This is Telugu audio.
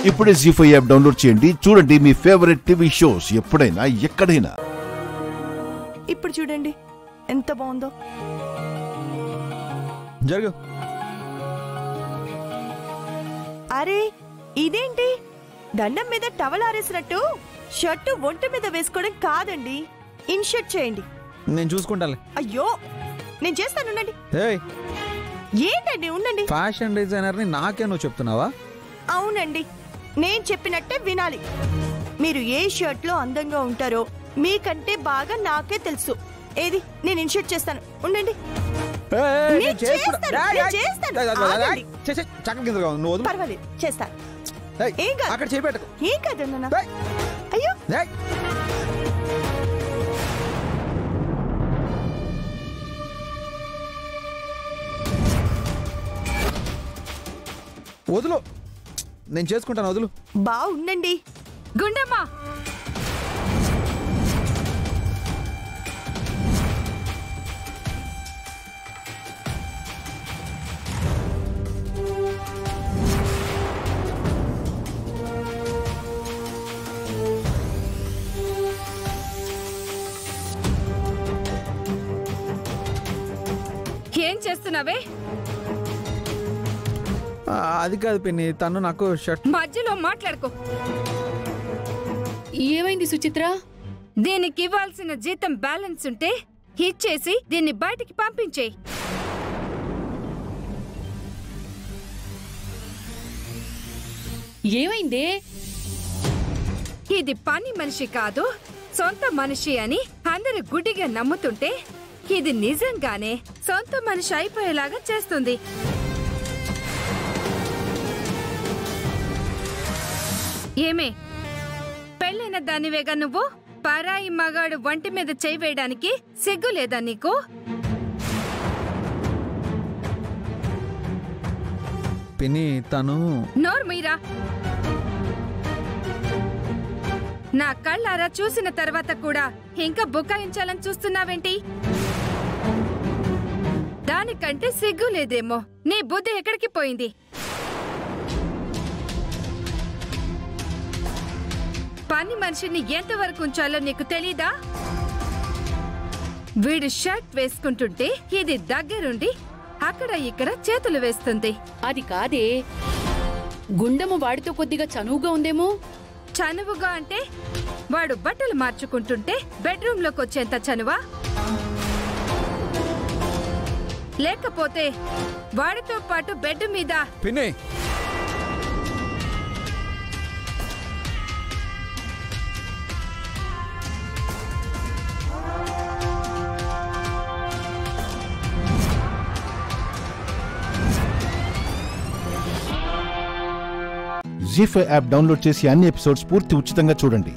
ఇప్పుడే జీ5 యాప్ డౌన్లోడ్ చేయండి. చూడండి మీ ఫేవరెట్ టీవీ షోస్ ఎప్పుడైనా ఎక్కడైనా. ఇప్పుడు చూడండి ఎంత బాగుందో. జరుగు. అరే ఇదేంటి, దండం మీద టవల్ ఆరేసినట్టు షర్టు ఒంటి మీద వేసుకోవడం కాదండి, ఇన్షర్ట్ చేయండి. నేను చూసుకుంటాలే. అయ్యో నేను చేస్తాను, ఉండండి. ఏంటండి ఉండండి. ఫ్యాషన్ డిజైనర్ ని నాకే నువ్వు చెప్తున్నావా? అవునండి, నేను చెప్పినట్టే వినాలి. మీరు ఏ షర్ట్ లో అందంగా ఉంటారో మీకంటే బాగా నాకే తెలుసు. ఏది, నేను ఇన్షర్ట్ చేస్తాను, ఉండండి. పర్వాలేదు చేస్తాను. అక్కడ చేపెట్టకు. ఏం కాదు నాన్న. అయ్యో వదులు, నేను చేసుకుంటాను, వదులు. బాగుండండి. గుండమ్మా, ఏం చేస్తున్నావే? అది కాదు పిన్ని, తను నాకు షర్ట్. మధ్యలో మాట్లాడుకో. ఏమైంది సుచిత్ర? దీనికి ఇవ్వాల్సిన జీతం బ్యాలెన్స్ ఉంటే ఇచ్చేసి దీన్ని బయటికి పంపించేయి. ఏమైందే? ఇది పని మనిషి కాదు, సొంత మనిషి అని అందరు గుడ్డిగా నమ్ముతుంటే ఇది నిజంగానే సొంత మనిషి అయిపోయేలాగా చేస్తుంది. ఏమే, పెళ్ళైన దానివేగా నువ్వు? పరాయి మగాడు వంటి మీద చేయి వేయడానికి సిగ్గు లేదా నీకు? పిన్ని తను. నోరు మీరా. నా కళ్ళారా చూసిన తర్వాత కూడా ఇంకా బుకాయించాలని చూస్తున్నావేంటి? దానికంటే సిగ్గు లేదేమో. నీ బుద్ధి ఎక్కడికి పోయింది? పని మనిషిని ఎంతవరకు ఉంచాలో నీకు తెలీదా? వీడు షర్ట్ వేసుకుంటుంటే ఇది దగ్గరుండి అక్కడ ఇక్కడ చేతులు వేస్తుంది. అది కాదే, గుండము వాడితో కొద్దిగా చనువుగా ఉందేమో. చనువుగా అంటే వాడు బట్టలు మార్చుకుంటుంటే బెడ్రూమ్ లోకి వచ్చేంత చనువా? లేకపోతే వాడితో పాటు బెడ్ మీద. పిన్ని జీ5 యాప్ డౌన్లోడ్ చేసి అన్ని ఎపిసోడ్స్ పూర్తి ఉచితంగా చూడండి.